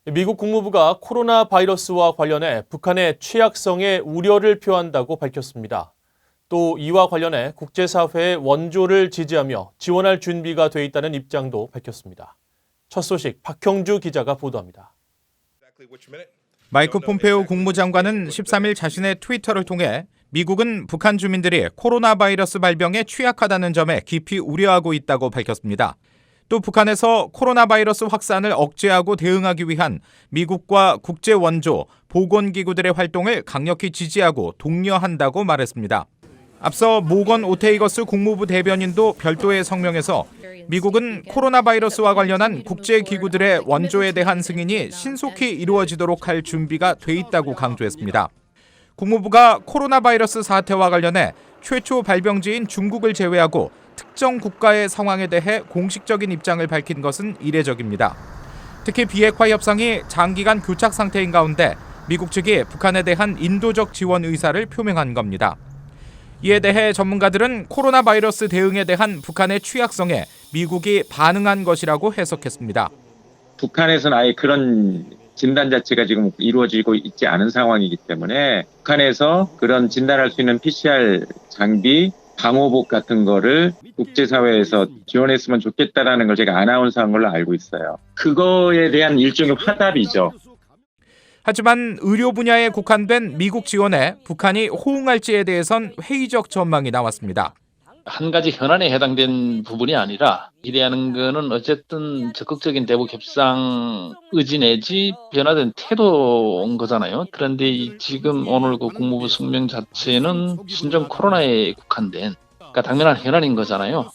미국 국무부가 코로나 바이러스와 관련해 북한의 취약성에 우려를 표한다고 밝혔습니다. 또 이와 관련해 국제사회의 원조를 지지하며 지원할 준비가 돼 있다는 입장도 밝혔습니다. 첫 소식 박형주 기자가 보도합니다. 마이크 폼페오 국무장관은 13일 자신의 트위터를 통해 미국은 북한 주민들이 코로나 바이러스 발병에 취약하다는 점에 깊이 우려하고 있다고 밝혔습니다. 또 북한에서 코로나 바이러스 확산을 억제하고 대응하기 위한 미국과 국제 원조, 보건기구들의 활동을 강력히 지지하고 독려한다고 말했습니다. 앞서 모건 오테이거스 국무부 대변인도 별도의 성명에서 미국은 코로나 바이러스와 관련한 국제기구들의 원조에 대한 승인이 신속히 이루어지도록 할 준비가 돼 있다고 강조했습니다. 국무부가 코로나 바이러스 사태와 관련해 최초 발병지인 중국을 제외하고 특정 국가의 상황에 대해 공식적인 입장을 밝힌 것은 이례적입니다. 특히 비핵화 협상이 장기간 교착 상태인 가운데 미국 측이 북한에 대한 인도적 지원 의사를 표명한 겁니다. 이에 대해 전문가들은 코로나 바이러스 대응에 대한 북한의 취약성에 미국이 반응한 것이라고 해석했습니다. 북한에서는 아예 그런 진단 자체가 지금 이루어지고 있지 않은 상황이기 때문에 북한에서 그런 진단할 수 있는 PCR 장비, 방호복 같은 거를 국제사회에서 지원했으면 좋겠다라는 걸 제가 아나운서한 걸로 알고 있어요. 그거에 대한 일종의 화답이죠. 하지만 의료 분야에 국한된 미국 지원에 북한이 호응할지에 대해선 회의적 전망이 나왔습니다. 한 가지 현안에 해당된 부분이 아니라 기대하는 거는 어쨌든 적극적인 대북 협상 의지 내지 변화된 태도인 거잖아요. 그런데 지금 오늘 그 국무부 성명 자체는 신종 코로나에 국한된 그러니까 당면한 현안인 거잖아요.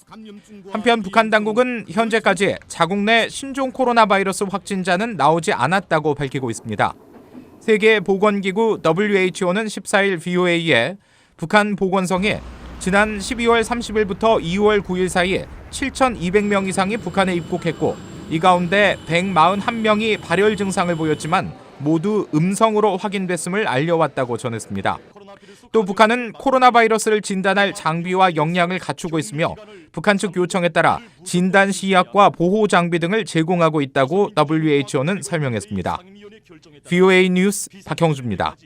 한편 북한 당국은 현재까지 자국 내 신종 코로나 바이러스 확진자는 나오지 않았다고 밝히고 있습니다. 세계보건기구 WHO는 14일 VOA에 북한 보건성이 지난 12월 30일부터 2월 9일 사이 7,200명 이상이 북한에 입국했고 이 가운데 141명이 발열 증상을 보였지만 모두 음성으로 확인됐음을 알려왔다고 전했습니다. 또 북한은 코로나 바이러스를 진단할 장비와 역량을 갖추고 있으며 북한 측 요청에 따라 진단 시약과 보호 장비 등을 제공하고 있다고 WHO는 설명했습니다. VOA 뉴스 박형주입니다.